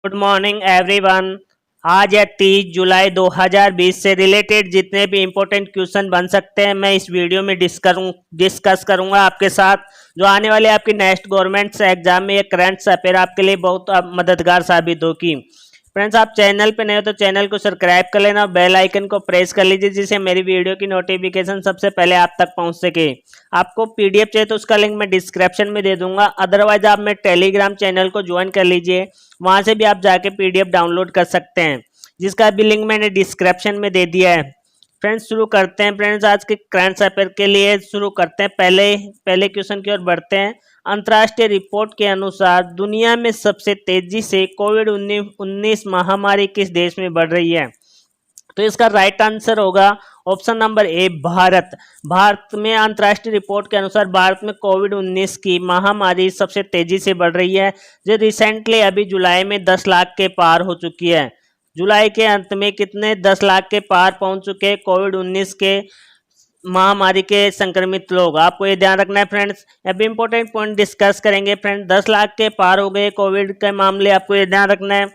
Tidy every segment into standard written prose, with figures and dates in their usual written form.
Good morning everyone. आज या 30 जुलाई 2020 से रिलेटेड जितने भी इम्पोर्टेंट क्वेश्चन बन सकते हैं मैं इस वीडियो में डिस्कस करूंगा आपके साथ, जो आने वाले आपकी नेक्स्ट गवर्नमेंट एग्जाम में ये करंट अफेयर आपके लिए बहुत मददगार साबित होगी। फ्रेंड्स, आप चैनल पे नए हो तो चैनल को सब्सक्राइब कर लेना और बेल आइकन को प्रेस कर लीजिए, जिससे मेरी वीडियो की नोटिफिकेशन सबसे पहले आप तक पहुंच सके। आपको पीडीएफ चाहिए तो उसका लिंक मैं डिस्क्रिप्शन में दे दूंगा, अदरवाइज आप मेरे टेलीग्राम चैनल को ज्वाइन कर लीजिए, वहां से भी आप जाके पीडीएफ डाउनलोड कर सकते हैं, जिसका भी लिंक मैंने डिस्क्रिप्शन में दे दिया है। फ्रेंड्स, शुरू करते हैं। फ्रेंड्स, आज के करंट अफेयर के लिए शुरू करते हैं। पहले क्वेश्चन की ओर बढ़ते हैं। अंतर्राष्ट्रीय रिपोर्ट के अनुसार दुनिया में सबसे तेजी से कोविड-19 महामारी किस देश में बढ़ रही है? तो इसका राइट आंसर होगा option number A, Bharat. Bharat में अंतर्राष्ट्रीय रिपोर्ट के अनुसार भारत में कोविड-19 की महामारी सबसे तेजी से बढ़ रही है, जो रिसेंटली अभी जुलाई में 10 लाख के पार हो चुकी है। जुलाई के अंत में कितने 10 लाख के पार पहुंच चुके हैं कोविड-19 के महामारी के संक्रमित लोग। आपको ये ध्यान रखना है फ्रेंड्स। अभी इंपॉर्टेंट पॉइंट डिस्कस करेंगे फ्रेंड्स। 10 लाख के पार हो गए कोविड के मामले, आपको ये ध्यान रखना है।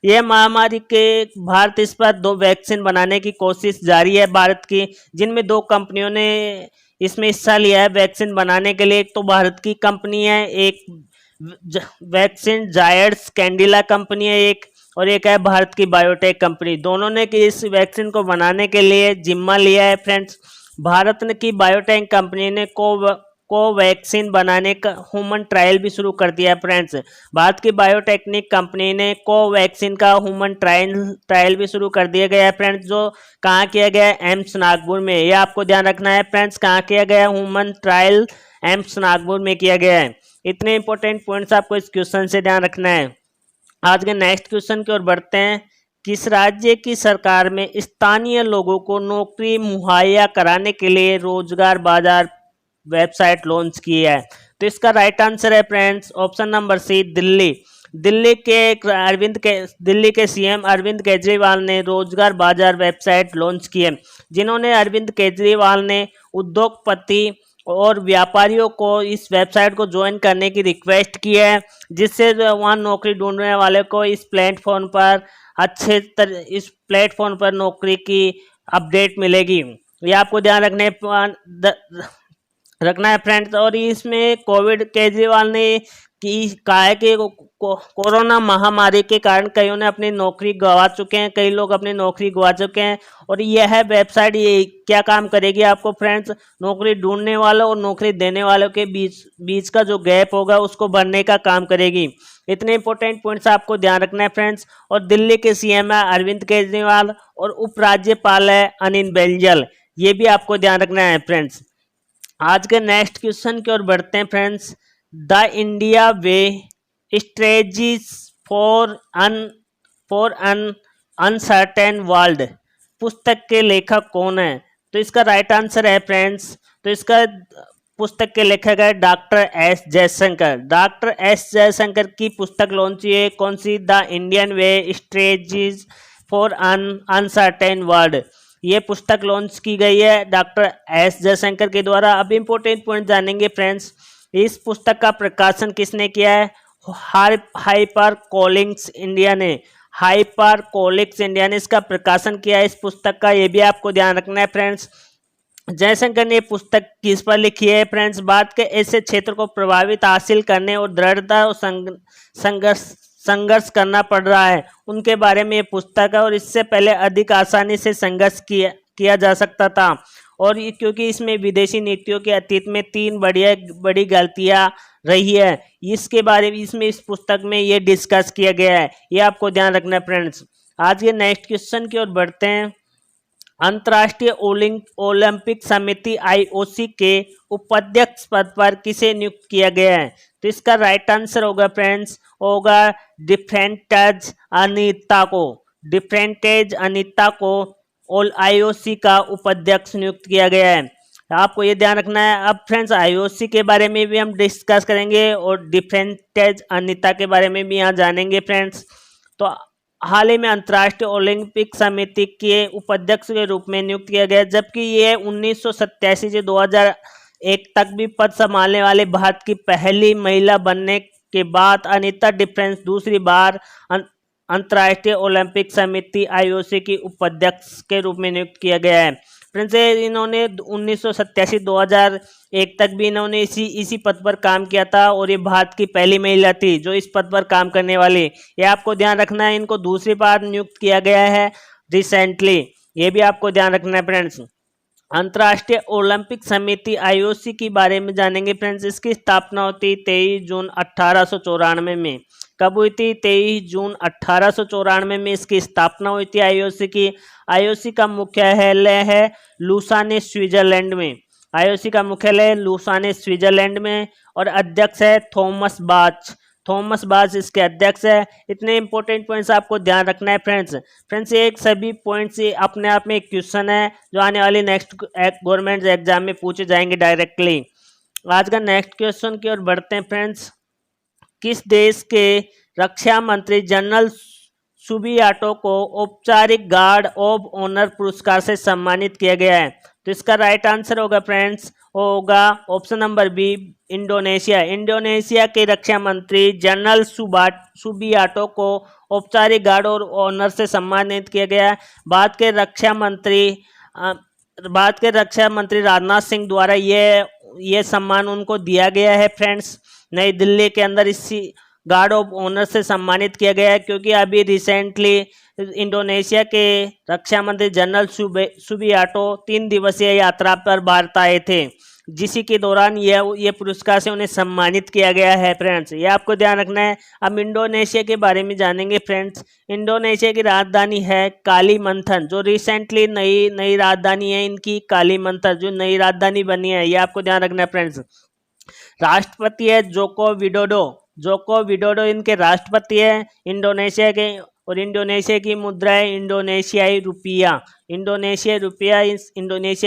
यह महामारी के भारत इस पर 2 वैक्सीन बनाने की कोशिश जारी है भारत की, जिनमें 2 कंपनियों ने इसमें हिस्सा लिया है वैक्सीन बनाने के लिए। एक तो भारत की कंपनी है, एक वैक्सीन जायड्स कैंडिला कंपनी है एक, और एक है भारत की बायोटेक कंपनी। दोनों ने इस वैक्सीन को बनाने के लिए जिम्मा लिया है फ्रेंड्स। भारत की बायोटेक कंपनी ने कोवैक्सीन बनाने का ह्यूमन ट्रायल भी शुरू कर दिया है फ्रेंड्स। भारत की बायोटेक्निक कंपनी ने कोवैक्सीन का ह्यूमन ट्रायल भी शुरू कर दिया गया है फ्रेंड्स, जो कहाँ किया गया है? एम्स नागपुर में। यह आपको ध्यान रखना है फ्रेंड्स, कहाँ किया गया है ह्यूमन ट्रायल? एम्स नागपुर में किया गया है। इतने इंपॉर्टेंट पॉइंट्स आपको इस क्वेश्चन से ध्यान रखना है। आज के नेक्स्ट क्वेश्चन की ओर बढ़ते हैं। किस राज्य की सरकार में स्थानीय लोगों को नौकरी मुहैया कराने के लिए रोजगार बाजार वेबसाइट लॉन्च की है? तो इसका राइट आंसर है friends option number C, Delhi. Delhi के सीएम अरविंद केजरीवाल ने रोजगार बाजार वेबसाइट लॉन्च की है, जिन्होंने अरविंद केजरीवाल ने उद्योगपति और व्यापारियों को इस वेबसाइट को ज्वाइन करने की रिक्वेस्ट की है, जिससे वहाँ नौकरी ढूंढने वाले को इस प्लेटफॉर्म पर नौकरी की अपडेट मिलेगी। ये आपको ध्यान रखना है फ्रेंड्स। और इसमें कोविड केजरीवाल ने कहा है कि कोरोना महामारी के कारण कईयों ने अपनी नौकरी गंवा चुके हैं, कई लोग अपनी नौकरी गंवा चुके हैं, और यह वेबसाइट ये क्या काम करेगी आपको फ्रेंड्स? नौकरी ढूंढने वालों और नौकरी देने वालों के बीच का जो गैप होगा उसको भरने का काम करेगी। इतने इंपॉर्टेंट पॉइंट्स आपको ध्यान रखना है फ्रेंड्स। और दिल्ली के सीएम है अरविंद केजरीवाल और उपराज्यपाल है अनिल बैजल, ये भी आपको ध्यान रखना है फ्रेंड्स। आज के नेक्स्ट क्वेश्चन की ओर बढ़ते हैं friends. The India way strategies for an uncertain world पुस्तक के लेखक कौन है? तो इसका राइट आंसर है फ्रेंड्स, तो इसका पुस्तक के लेखक है doctor S Jaishankar. Doctor S Jaishankar की पुस्तक लॉन्च हुई है, कौन सी? The Indian way strategies for an uncertain world. ये पुस्तक लॉन्च की गई है डॉक्टर एस जयशंकर के द्वारा। अब इंपॉर्टेंट पॉइंट जानेंगे फ्रेंड्स। इस पुस्तक का प्रकाशन किसने किया है? हाइपर कॉलिंग्स इंडिया ने। हाइपर कॉलिंग्स इंडिया ने इसका प्रकाशन किया है इस पुस्तक का, ये भी आपको ध्यान रखना है फ्रेंड्स। जयशंकर ने पुस्तक किस पर लिखी है फ्रेंड्स? भारत के ऐसे क्षेत्र को प्रभावित हासिल करने और दृढ़ता और संघर्ष करना पड़ रहा है, उनके बारे में ये पुस्तक है। और इससे पहले अधिक आसानी से संघर्ष किया जा सकता था, और क्योंकि इसमें विदेशी नीतियों के अतीत में 3 बड़ी गलतियां रही है, इसके बारे में इस पुस्तक में ये डिस्कस किया गया है, ये आपको ध्यान रखना है फ्रेंड्स। आज के नेक्स्ट क्वेश्चन की ओर बढ़ते हैं। अंतर्राष्ट्रीय ओलंपिक समिति आईओसी के उपाध्यक्ष पद पर किसे नियुक्त किया गया है? तो इसका राइट आंसर होगा फ्रेंड्स, होगा डिफ्रेंटेज अनिता को आईओसी का उपाध्यक्ष नियुक्त किया गया है। आपको ये ध्यान रखना है। अब फ्रेंड्स, आईओसी के बारे में भी हम डिस्कस करेंगे और डिफ्रेंटेज अनिता के बारे में भी यहाँ जानेंगे फ्रेंड्स। तो हाल ही में अंतर्राष्ट्रीय ओलंपिक समिति के उपाध्यक्ष के रूप में नियुक्त किया गया, जबकि ये 1987 से 2001 तक भी पद संभालने वाले भारत की पहली महिला बनने के बाद अनिता डिफरेंस दूसरी बार अंतर्राष्ट्रीय ओलंपिक समिति IOC की उपाध्यक्ष के रूप में नियुक्त किया गया है। फ्रेंड्स इन्होंने 1987-2001 तक भी इन्होंने इसी पद पर काम किया था और ये भारत की पहली महिला थी जो इस पद पर काम करने वाली। ये आपको ध्यान रखना है, इनको दूसरी बार नियुक्त किया गया है रिसेंटली, ये भी आपको ध्यान रखना है फ्रेंड्स। अंतर्राष्ट्रीय ओलंपिक समिति IOC के बारे में जानेंगे फ्रेंड्स। इसकी स्थापना होती 23 जून 1894 में। कब हुई थी? 23 जून 1894 में इसकी स्थापना हुई थी IOC की। IOC का मुख्यालय है लुसाने, स्विट्जरलैंड में। IOC का मुख्यालय लुसाने, स्विट्जरलैंड में और अध्यक्ष है थॉमस बाच। थॉमस बाच इसके अध्यक्ष है। इतने इंपॉर्टेंट पॉइंट्स आपको ध्यान रखना है फ्रेंड्स ये एक सभी पॉइंट्स अपने आप में एक क्वेश्चन है जो आने वाली नेक्स्ट गवर्नमेंट एग्जाम में पूछे जाएंगे डायरेक्टली। आज का नेक्स्ट क्वेश्चन की ओर बढ़ते हैं फ्रेंड्स। किस देश के रक्षा मंत्री जनरल सुबियाटो को औपचारिक गार्ड ऑफ ऑनर पुरस्कार से सम्मानित किया गया है? तो इसका राइट आंसर होगा फ्रेंड्स, होगा option number B, Indonesia. Indonesia के रक्षा मंत्री जनरल सुबियाटो को औपचारिक गार्ड और ऑनर से सम्मानित किया गया है। भारत के रक्षा मंत्री राजनाथ सिंह द्वारा ये सम्मान उनको दिया गया है फ्रेंड्स। नई दिल्ली के अंदर इसी गार्ड ऑफ ऑनर से सम्मानित किया गया है क्योंकि अभी रिसेंटली इंडोनेशिया के रक्षा मंत्री जनरल सुबियाटो 3 दिवसीय यात्रा पर भारत आए थे, जिसी के दौरान ये पुरस्कार से उन्हें सम्मानित किया गया है फ्रेंड्स। ये आपको ध्यान रखना है। अब इंडोनेशिया के बारे में जानेंगे फ्रेंड्स। इंडोनेशिया की राजधानी है कालीमंथन, जो रिसेंटली नई राजधानी है इनकी कालीमंथन, जो नई राजधानी बनी है, ये आपको ध्यान रखना है फ्रेंड्स। राष्ट्रपति है जोको विडोडो इनके राष्ट्रपति है इंडोनेशिया के, और इंडोनेशिया की मुद्रा है इंडोनेशियाई रुपया। इंडोनेशिया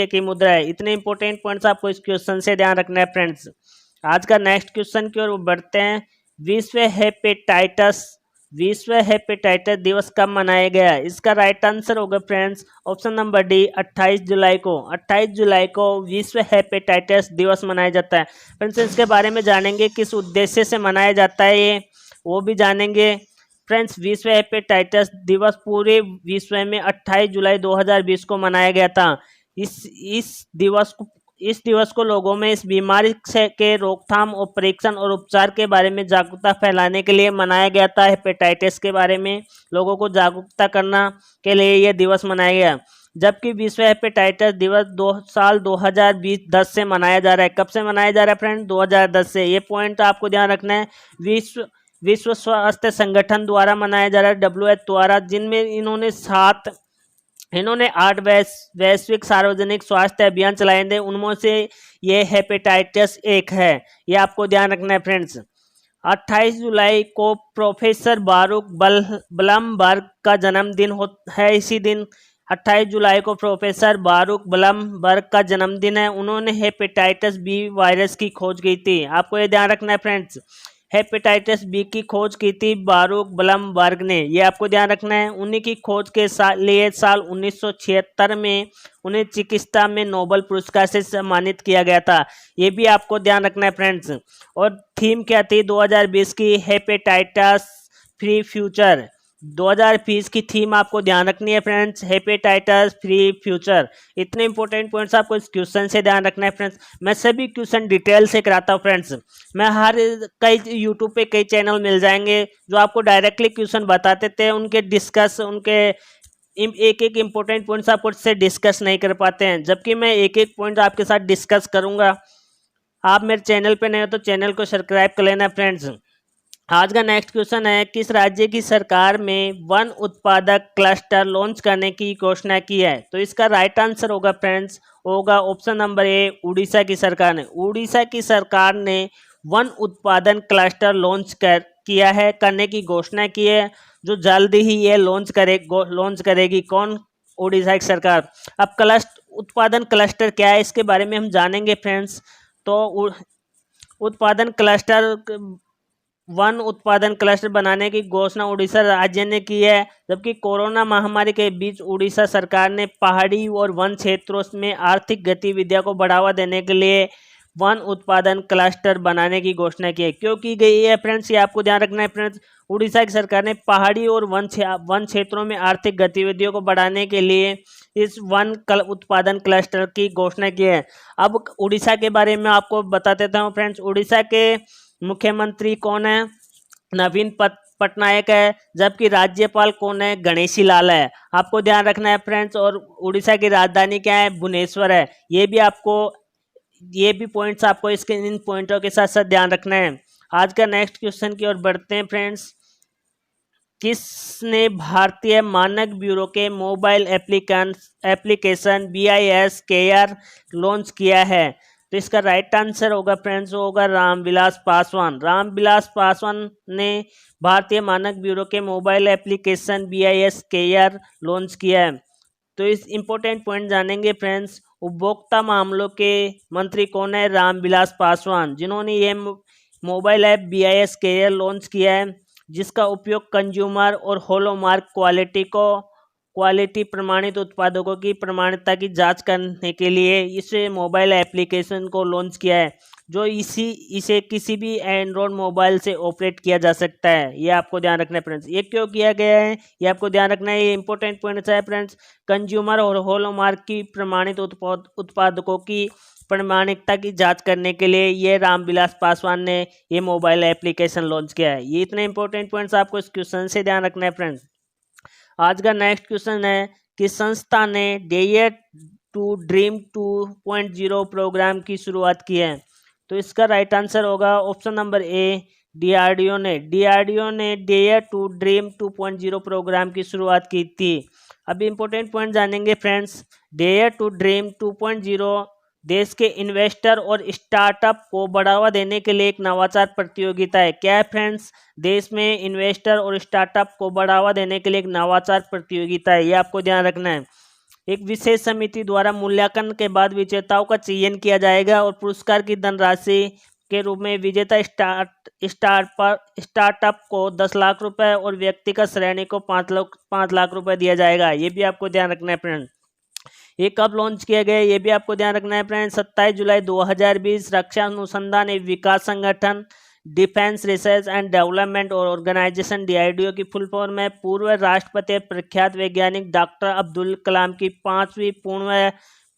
की मुद्रा है। इतने इंपॉर्टेंट पॉइंट्स आपको इस क्वेश्चन से ध्यान रखना है फ्रेंड्स। आज का नेक्स्ट क्वेश्चन की ओर बढ़ते हैं। विश्व हेपेटाइटिस दिवस कब मनाया गया? इसका राइट आंसर होगा फ्रेंड्स, ऑप्शन नंबर डी, 28 जुलाई को। 28 जुलाई को विश्व हेपेटाइटिस दिवस मनाया जाता है फ्रेंड्स। इसके बारे में जानेंगे, किस उद्देश्य से मनाया जाता है ये, वो भी जानेंगे फ्रेंड्स। विश्व हेपेटाइटिस दिवस पूरे विश्व में 28 जुलाई 2020 को मनाया गया था। इस दिवस को लोगों में इस बीमारी के रोकथाम, ऑपरेशन और उपचार के बारे में जागरूकता फैलाने के लिए मनाया गया था। हेपेटाइटिस के बारे में लोगों को जागरूकता करना के लिए यह दिवस मनाया गया। जबकि विश्व हेपेटाइटिस दिवस 2010 से मनाया जा रहा है। कब से मनाया जा रहा है फ्रेंड? 2010 से। ये पॉइंट आपको ध्यान रखना है। विश्व स्वास्थ्य संगठन द्वारा मनाया जा रहा है, WHO द्वारा, जिनमें इन्होंने 8 वैश्विक सार्वजनिक स्वास्थ्य अभियान चलाए थे। उनमें से ये हेपेटाइटिस एक है। ये आपको ध्यान रखना है फ्रेंड्स। 28 जुलाई को प्रोफेसर बारूक ब्लमबर्ग का जन्मदिन है। इसी दिन 28 जुलाई को प्रोफेसर बारूक ब्लमबर्ग का जन्मदिन है। उन्होंने हेपेटाइटिस बी वायरस की खोज की थी। आपको ये ध्यान रखना है फ्रेंड्स, हेपेटाइटिस बी की खोज की थी बारूक ब्लमबर्ग ने। ये आपको ध्यान रखना है। उन्हीं की खोज के लिए साल 1976 में उन्हें चिकित्सा में नोबेल पुरस्कार से सम्मानित किया गया था। ये भी आपको ध्यान रखना है फ्रेंड्स। और थीम क्या थी 2020 की? Hepatitis free future. 2020 की थीम आपको ध्यान रखनी है फ्रेंड्स, हेपेटाइटिस फ्री फ्यूचर। इतने इंपॉर्टेंट पॉइंट्स आपको इस क्वेश्चन से ध्यान रखना है फ्रेंड्स। मैं सभी क्वेश्चन डिटेल से कराता हूँ फ्रेंड्स। मैं कई यूट्यूब पे कई चैनल मिल जाएंगे जो आपको डायरेक्टली क्वेश्चन बताते थे, उनके एक एक इंपॉर्टेंट पॉइंट्स आपको से डिस्कस नहीं कर पाते हैं, जबकि मैं एक एक पॉइंट आपके साथ डिस्कस करूंगा। आप मेरे चैनल पे नए हो तो चैनल को सब्सक्राइब कर लेना फ्रेंड्स। आज का नेक्स्ट क्वेश्चन है, किस राज्य की सरकार में वन उत्पादक क्लस्टर लॉन्च करने की घोषणा की है? तो इसका राइट आंसर होगा फ्रेंड्स, होगा ऑप्शन नंबर ए, उड़ीसा की सरकार ने। उड़ीसा की सरकार ने वन उत्पादन क्लस्टर लॉन्च किया है, करने की घोषणा की है, जो जल्द ही ये लॉन्च करेगी। कौन? उड़ीसा की सरकार। अब उत्पादन क्लस्टर क्या है, इसके बारे में हम जानेंगे फ्रेंड्स। तो वन उत्पादन क्लस्टर बनाने की घोषणा उड़ीसा राज्य ने की है। जबकि कोरोना महामारी के बीच उड़ीसा सरकार ने पहाड़ी और वन क्षेत्रों में आर्थिक गतिविधियों को बढ़ावा देने के लिए वन उत्पादन क्लस्टर बनाने की घोषणा की है। क्यों की गई है फ्रेंड्स, ये आपको ध्यान रखना है फ्रेंड्स। उड़ीसा की सरकार ने पहाड़ी और वन क्षेत्रों में आर्थिक गतिविधियों को बढ़ाने के लिए इस उत्पादन क्लस्टर की घोषणा की है। अब उड़ीसा के बारे में आपको बता देता हूँ फ्रेंड्स। उड़ीसा के मुख्यमंत्री कौन है? नवीन पटनायक है। जबकि राज्यपाल कौन है? गणेशी लाल है। आपको ध्यान रखना है फ्रेंड्स। और उड़ीसा की राजधानी क्या है? भुवनेश्वर है। ये भी पॉइंट्स आपको इसके इन पॉइंटों के साथ साथ ध्यान रखना है। आज का नेक्स्ट क्वेश्चन की ओर बढ़ते हैं फ्रेंड्स। किसने भारतीय मानक ब्यूरो के mobile application BIS care launch किया है? तो इसका राइट आंसर होगा फ्रेंड्स, वो होगा रामविलास पासवान। रामविलास पासवान ने भारतीय मानक ब्यूरो के mobile application BIS care launch किया है। तो इस इम्पोर्टेंट पॉइंट जानेंगे फ्रेंड्स। उपभोक्ता मामलों के मंत्री कौन है? रामविलास पासवान, जिन्होंने ये mobile app BIS care launch किया है, जिसका उपयोग कंज्यूमर और हॉलमार्क क्वालिटी प्रमाणित उत्पादकों की प्रमाणिकता की जांच करने के लिए इस मोबाइल एप्लीकेशन को लॉन्च किया है, जो इसे किसी भी एंड्रॉयड मोबाइल से ऑपरेट किया जा सकता है। ये आपको ध्यान रखना है फ्रेंड्स। ये क्यों किया गया है, ये आपको ध्यान रखना है। ये इंपॉर्टेंट पॉइंट्स है फ्रेंड्स। कंज्यूमर और हॉलमार्क की प्रमाणित उत्पादकों की प्रमाणिकता की जांच करने के लिए ये रामविलास पासवान ने ये मोबाइल एप्लीकेशन लॉन्च किया है। ये इतने इंपॉर्टेंट पॉइंट्स आपको इस क्वेश्चन से ध्यान रखना है फ्रेंड्स। आज का नेक्स्ट क्वेश्चन है कि संस्था ने डेयर टू ड्रीम 2.0 प्रोग्राम की शुरुआत की है। तो इसका राइट आंसर होगा ऑप्शन नंबर ए, DRDO ने डेयर टू ड्रीम 2.0 प्रोग्राम की शुरुआत की थी। अभी इंपॉर्टेंट पॉइंट जानेंगे फ्रेंड्स। डेयर टू ड्रीम 2.0 देश के इन्वेस्टर और स्टार्टअप को बढ़ावा देने के लिए एक नवाचार प्रतियोगिता है। क्या है फ्रेंड्स? देश में इन्वेस्टर और स्टार्टअप को बढ़ावा देने के लिए एक नवाचार प्रतियोगिता है। ये आपको ध्यान रखना है। एक विशेष समिति द्वारा मूल्यांकन के बाद विजेताओं का चयन किया जाएगा और पुरस्कार की धनराशि के रूप में विजेता स्टार्टअप को 10 लाख रुपए और व्यक्तिगत श्रेणी को 5 लाख रुपए दिया जाएगा। ये भी आपको ध्यान रखना है फ्रेंड्स। ये कब लॉन्च किया गया ये भी आपको ध्यान रखना है फ्रेंड्स। 27 जुलाई 2020 रक्षा अनुसंधान एवं विकास संगठन डिफेंस रिसर्च एंड डेवलपमेंट और ऑर्गेनाइजेशन DRDO की फुल फॉर्म है। पूर्व राष्ट्रपति प्रख्यात वैज्ञानिक डॉक्टर अब्दुल कलाम की 5वीं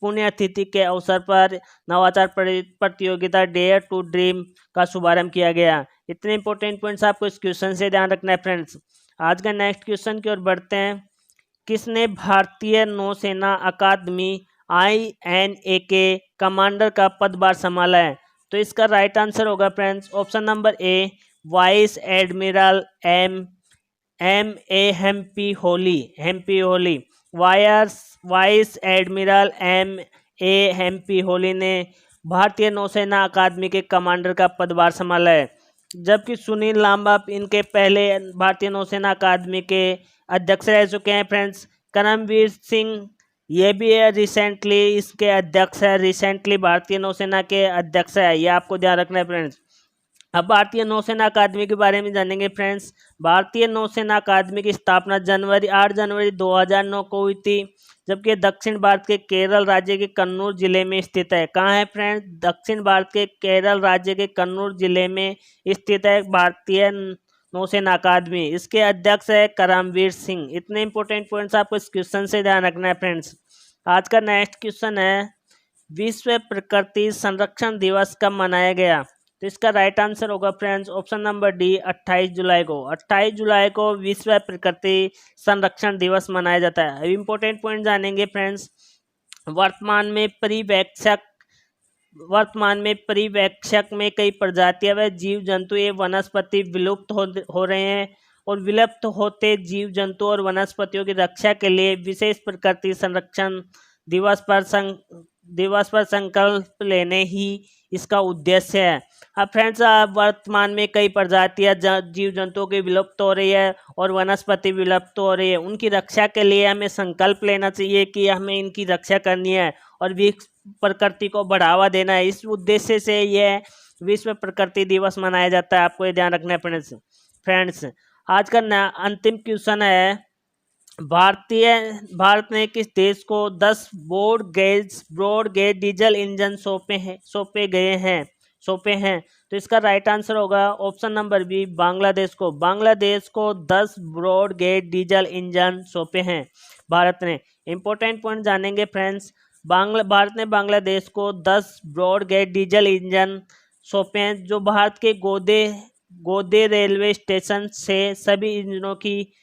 पुण्यतिथि के अवसर पर नवाचार प्रतियोगिता डेयर टू ड्रीम का शुभारंभ किया गया। इतने इंपॉर्टेंट पॉइंट्स आपको इस क्वेश्चन से ध्यान रखना है फ्रेंड्स। आज का नेक्स्ट क्वेश्चन की ओर बढ़ते हैं। किसने भारतीय नौसेना अकादमी INA के कमांडर का पदभार संभाला है? तो इसका राइट आंसर होगा friends option number A, vice admiral M.A. Holi. Vice admiral M.A. Holi ने भारतीय नौसेना अकादमी के कमांडर का पदभार संभाला है। जबकि सुनील लांबा इनके पहले भारतीय नौसेना अकादमी के अध्यक्ष रह चुके हैं फ्रेंड्स। करमवीर सिंह ये भी रिसेंटली इसके अध्यक्ष है, रिसेंटली भारतीय नौसेना के अध्यक्ष है। ये आपको ध्यान रखना है फ्रेंड्स। अब भारतीय नौसेना अकादमी के बारे में जानेंगे फ्रेंड्स। भारतीय नौसेना अकादमी की स्थापना 8 जनवरी 2009 को हुई थी, जबकि दक्षिण भारत के केरल राज्य के कन्नूर जिले में स्थित है। कहाँ है फ्रेंड्स? दक्षिण भारत के केरल राज्य के कन्नूर जिले में स्थित है भारतीय नौसेना अकादमी। इसके अध्यक्ष है करमवीर सिंह। इतने इंपॉर्टेंट पॉइंट्स आपको इस क्वेश्चन से ध्यान रखना है फ्रेंड्स। आज का नेक्स्ट क्वेश्चन है, विश्व प्रकृति संरक्षण दिवस कब मनाया गया? तो इसका राइट आंसर होगा फ्रेंड्स ऑप्शन नंबर डी, 28 जुलाई को। 28 जुलाई को विश्व प्रकृति संरक्षण दिवस मनाया जाता है। अब इंपॉर्टेंट पॉइंट जानेंगे फ्रेंड्स। वर्तमान में परिवेक्षक में कई प्रजातियां व जीव जंतु एवं वनस्पति विलुप्त हो रहे हैं और विलुप्त होते जीव जंतु और वनस्पतियों की रक्षा के लिए विशेष प्रकृति संरक्षण दिवस पर संकल्प लेने ही इसका उद्देश्य है। अब फ्रेंड्स, वर्तमान में कई प्रजातियां जीव जंतुओं की विलुप्त हो रही है और वनस्पति विलुप्त हो रही है। उनकी रक्षा के लिए हमें संकल्प लेना चाहिए कि हमें इनकी रक्षा करनी है और प्रकृति को बढ़ावा देना है। इस उद्देश्य से यह विश्व प्रकृति दिवस मनाया जाता है। आपको ये ध्यान रखना है फ्रेंड्स। आज का अंतिम क्वेश्चन है, भारत ने किस देश को 10 ब्रॉड गेज डीजल इंजन सौंपे हैं? तो इसका राइट आंसर होगा ऑप्शन नंबर बी, बांग्लादेश को 10 ब्रॉड गेज डीजल इंजन सौंपे हैं भारत ने। इंपॉर्टेंट पॉइंट जानेंगे फ्रेंड्स। भारत ने बांग्लादेश को 10 ब्रॉड गेज डीजल इंजन सौंपे हैं, जो भारत के गोदे रेलवे स्टेशन से सभी इंजनों की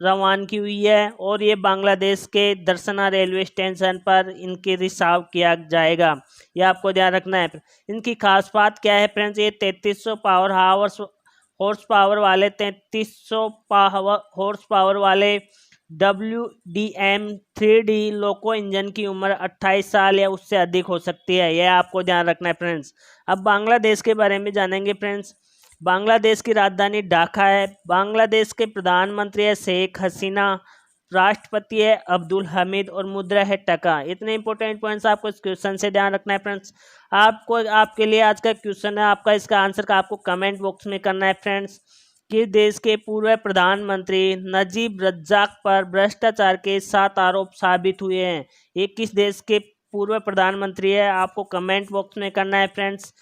रवानगी हुई है, और ये बांग्लादेश के दर्शना रेलवे स्टेशन पर इनकी रिसाव किया जाएगा। ये आपको ध्यान रखना है। इनकी खास बात क्या है फ्रेंड्स? ये 3300 हॉर्स पावर वाले WDM 3D लोको इंजन की उम्र 28 साल या उससे अधिक हो सकती है। यह आपको ध्यान रखना है फ्रेंड्स। अब बांग्लादेश के बारे में जानेंगे फ्रेंड्स। बांग्लादेश की राजधानी ढाका है। बांग्लादेश के प्रधानमंत्री है शेख हसीना, राष्ट्रपति है अब्दुल हमीद और मुद्रा है टका। इतने इंपॉर्टेंट पॉइंट्स आपको इस क्वेश्चन से ध्यान रखना है फ्रेंड्स। आपके लिए आज का क्वेश्चन है, आपका इसका आंसर का आपको कमेंट बॉक्स में करना है फ्रेंड्स। कि देश के पूर्व प्रधानमंत्री नजीब रज्जाक पर भ्रष्टाचार के 7 आरोप साबित हुए हैं? ये किस देश के पूर्व प्रधानमंत्री है? आपको कमेंट बॉक्स में करना है फ्रेंड्स।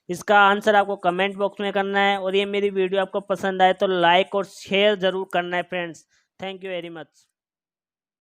इसका आंसर आपको कमेंट बॉक्स में करना है। और ये मेरी वीडियो आपको पसंद आए तो लाइक और शेयर जरूर करना है friends. Thank you very much.